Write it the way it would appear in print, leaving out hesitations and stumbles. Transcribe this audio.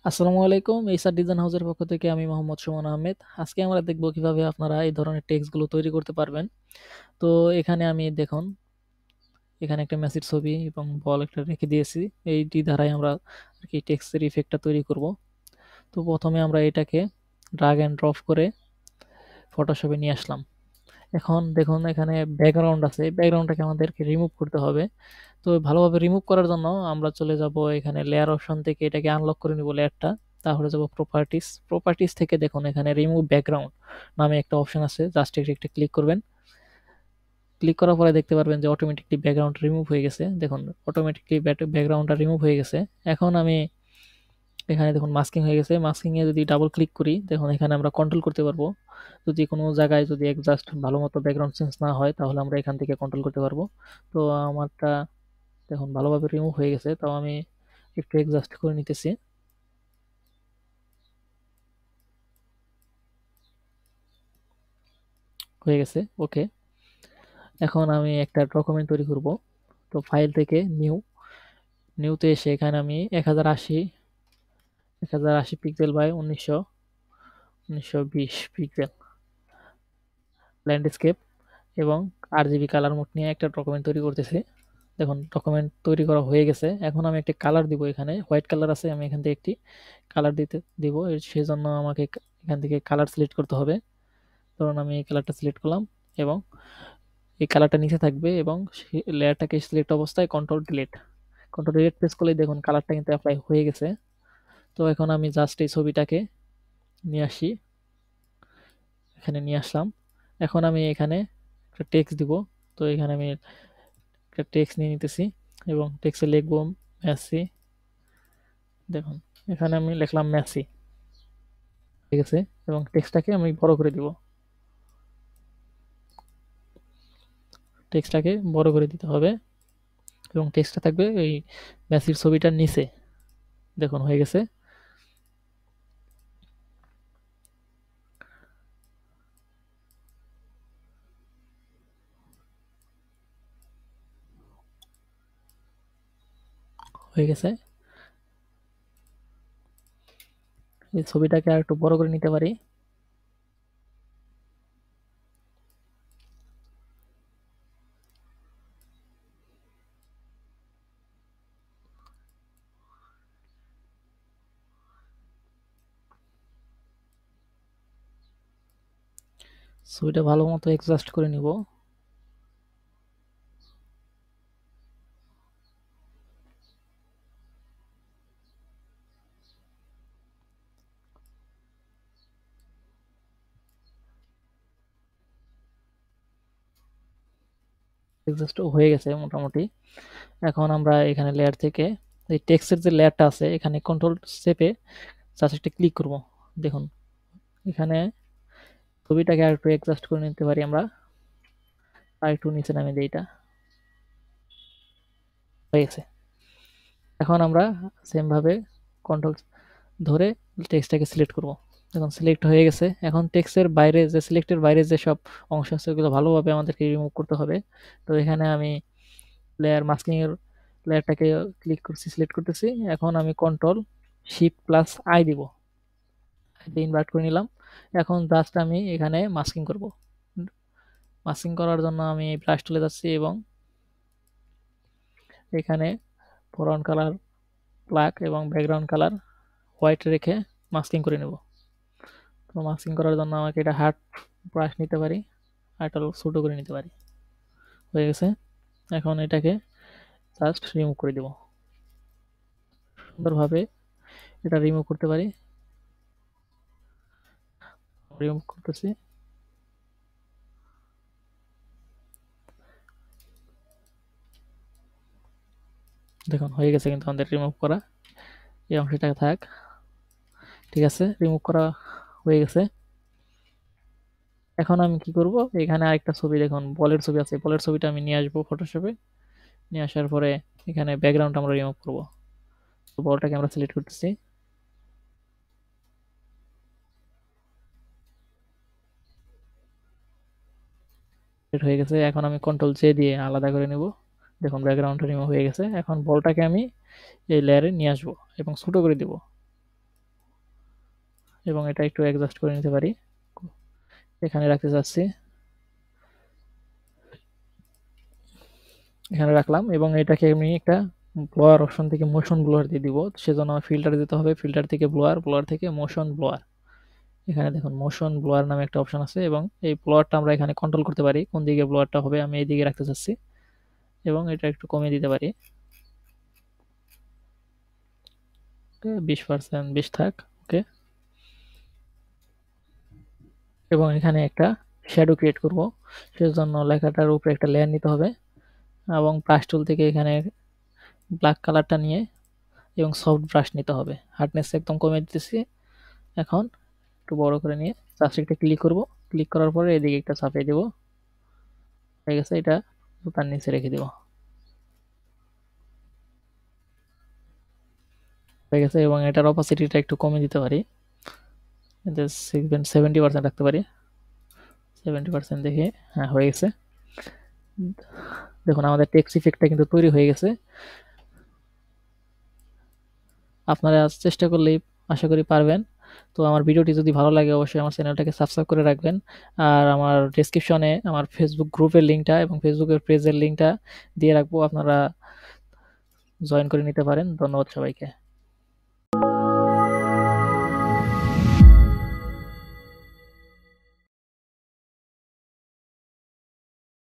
আসসালামু আলাইকুম। এইসার ডিজাইন হাউসের পক্ষ থেকে আমি মোহাম্মদ সুমন আহমেদ। আজকে আমরা দেখব কিভাবে আপনারা এই ধরনের টেক্সটগুলো তৈরি করতে পারবেন। তো এখানে আমি দেখুন, এখানে একটা মেসির ছবি এবং বল একটা রেখে দিয়েছি। এইটি দ্বারাই আমরা আরকি টেক্সটের ইফেক্টটা তৈরি করব। তো প্রথমে আমরা এটাকে ড্রাগ অ্যান্ড ড্রপ করে ফটোশপে নিয়ে আসলাম। এখন দেখুন এখানে ব্যাকগ্রাউন্ড আছে। এই ব্যাকগ্রাউন্ডটাকে আমাদেরকে রিমুভ করতে হবে। তো ভালোভাবে রিমুভ করার জন্য আমরা চলে যাব এখানে লেয়ার অপশন থেকে এটাকে আনলক করে নিব লেয়ারটা। তাহলে যাব প্রপার্টিস। প্রপার্টিস থেকে দেখুন এখানে রিমুভ ব্যাকগ্রাউন্ড নামে একটা অপশন আছে। জাস্ট একটা ক্লিক করবেন। ক্লিক করার পরে দেখতে পারবেন যে অটোমেটিকলি ব্যাকগ্রাউন্ড রিমুভ হয়ে গেছে। দেখুন অটোমেটিকলি ব্যাকগ্রাউন্ডটা রিমুভ হয়ে গেছে। এখন আমি এখানে দেখুন মাস্কিং হয়ে গেছে। মাস্কিং এ যদি ডাবল ক্লিক করি দেখুন এখানে আমরা কন্ট্রোল করতে পারবো। যদি কোনো জায়গায় যদি জাস্ট ভালো মতো ব্যাকগ্রাউন্ড চেঞ্জ না হয় তাহলে আমরা এখান থেকে কন্ট্রোল করতে পারবো। তো আমারটা দেখুন ভালোভাবে রিমুভ হয়ে গেছে। তো আমি একটু অ্যাডজাস্ট করে নিতেছি। হয়ে গেছে, ওকে। এখন আমি একটা ডকুমেন্ট তৈরি করব। তো ফাইল থেকে নিউতে এসে এখানে আমি 1080 পিক্সেল বাই 1920 পিক্সেল ল্যান্ডস্কেপ এবং আরজিবি কালার মোড নিয়ে একটা ডকুমেন্ট তৈরি করতেছি। দেখুন ডকুমেন্ট তৈরি করা হয়ে গেছে। এখন আমি একটা কালার দিব। এখানে হোয়াইট কালার আছে, আমি এখান থেকে একটি কালার দিব। সেজন্য আমাকে এখান থেকে কালার সিলেক্ট করতে হবে। ধরুন আমি এই কালারটা সিলেক্ট করলাম এবং এই কালারটা নিচে থাকবে এবং লেয়ারটাকে সিলেক্ট অবস্থায় কন্ট্রোল ডিলিট প্রেস করলে দেখুন কালারটা কিন্তু অ্যাপ্লাই হয়ে গেছে। তো এখন আমি জাস্ট এই ছবিটাকে নিয়ে আসি, এখানে নিয়ে আসলাম। এখন আমি এখানে একটা টেক্সট দিব। তো এখানে আমি একটা টেক্সট নিয়ে নিতেছি এবং টেক্সটে লিখবো মেসি। দেখুন এখানে আমি লিখলাম মেসি, ঠিক আছে। এবং টেক্সটটাকে আমি বড় করে দিব। টেক্সটটাকে বড় করে দিতে হবে এবং টেক্সটটা থাকবে এই মেসির ছবিটার নিচে। দেখুন হয়ে গেছে। হয়ে গেছে। এই ছবিটাকে আর একটু বড় করে নিতে পারি। ছবিটা ভালো মতো অ্যাডজাস্ট করে নিব। অ্যাডজাস্ট হয়ে গেছে মোটামুটি। এখন আমরা এখানে লেয়ার থেকে এই টেক্সটের যে লেয়ারটা আছে এখানে কন্ট্রোল চেপে জাস্ট একটা ক্লিক করব। দেখুন এখানে ছবিটাকে আর একটু অ্যাডজাস্ট করে নিতে পারি আমরা। আর একটু নিচে নামিয়ে দিই, এটা হয়ে গেছে। এখন আমরা সেম ভাবে কন্ট্রোল ধরে টেক্সটটাকে সিলেক্ট করব। দেখুন সিলেক্ট হয়ে গেছে। এখন টেক্সটের বাইরে যে সিলেক্টের বাইরে যে সব অংশ আছে ওগুলো ভালোভাবে আমাদেরকে রিমুভ করতে হবে। তো এখানে আমি লেয়ার মাস্কিং এর লেয়ারটাকে ক্লিক করছি, সিলেক্ট করতেছি। এখন আমি কন্ট্রোল শিফট প্লাস আই দিব, ইনভার্ট করে নিলাম। এখন জাস্ট আমি এখানে মাস্কিং করব। মাস্কিং করার জন্য আমি ব্রাশ টুলে যাচ্ছি এবং এখানে ফরওয়ার্ড কালার ব্ল্যাক এবং ব্যাকগ্রাউন্ড কালার হোয়াইট রেখে মাস্কিং করে নেব। তো মাস্কিং করার জন্য আমাকে এটা হার্ড ব্রাশ নিতে পারি, হার্ডটা ছোটো করে নিতে পারি। হয়ে গেছে। এখন এটাকে জাস্ট রিমুভ করে দেব। সুন্দরভাবে এটা রিমুভ করতে পারি। রিমুভ করতেছি। দেখুন হয়ে গেছে কিন্তু আমাদের রিমুভ করা। এই অংশটা থাক, ঠিক আছে। রিমুভ করা হয়ে গেছে। এখন আমি কি করব, এখানে আরেকটা ছবি দেখুন বলের ছবি আছে। বলের ছবিটা আমি নিয়ে আসবো ফটোশপে। নিয়ে আসার পরে এখানে ব্যাকগ্রাউন্ড আমরা রিমুভ করব। তো বলটাকে আমরা সিলেক্ট করতেছি। সেট হয়ে গেছে। এখন আমি কন্ট্রোল জে দিয়ে আলাদা করে নেব। দেখুন ব্যাকগ্রাউন্ডটা রিমুভ হয়ে গেছে। এখন বলটাকে আমি এই লেয়ারে নিয়ে আসবো এবং ছোট করে দেব। এবং এটা একটু অ্যাডজাস্ট করে নিতে পারি, এখানে রাখতে চাচ্ছি, এখানে রাখলাম এবং এটাকে আমি একটা ব্লোয়ার অপশন থেকে মোশন ব্লোয়ার দিয়ে দিব। সেজন্য ফিল্টার দিতে হবে, ফিল্টার থেকে ব্লোয়ার, ব্লোয়ার থেকে মোশন ব্লোয়ার। এখানে দেখুন মোশন ব্লোয়ার নামে একটা অপশন আছে এবং এই ব্লোয়ারটা আমরা এখানে কন্ট্রোল করতে পারি কোন দিকে ব্লোয়ারটা হবে। আমি এই দিকে রাখতে চাচ্ছি এবং এটা একটু কমিয়ে দিতে পারি, 20%, 20 থাক, ওকে। এবং এখানে একটা শ্যাডো ক্রিয়েট করব, সেজন্য লেখাটার উপরে একটা লেয়ার নিতে হবে এবং ব্রাশ টুল থেকে এখানে ব্ল্যাক কালারটা নিয়ে এবং সফট ব্রাশ নিতে হবে। হার্ডনেস একদম কমিয়ে দিতেছি। এখন একটু বড় করে নিয়ে সাবজেক্টে ক্লিক করব, ক্লিক করার পরে এদিকে একটা চাপিয়ে দেব, হয়ে গেছে। এটা তার নিচে রেখে দেব, হয়ে গেছে। এবং এটার অপাসিটিটা একটু কমিয়ে দিতে পারি, 70% রাখতে পারি, 70% দেখে, হ্যাঁ হয়ে গেছে। দেখুন আমাদের টেক্সট ইফেক্টটা কিন্তু তৈরি হয়ে গেছে। আপনারা চেষ্টা করলেই আশা করি পারবেন। তো আমার ভিডিওটি যদি ভালো লাগে অবশ্যই আমার চ্যানেলটাকে সাবস্ক্রাইব করে রাখবেন। আর আমার ডেসক্রিপশনে আমার ফেসবুক গ্রুপের লিঙ্কটা এবং ফেসবুকের পেজের লিঙ্কটা দিয়ে রাখবো, আপনারা জয়েন করে নিতে পারেন। ধন্যবাদ সবাইকে।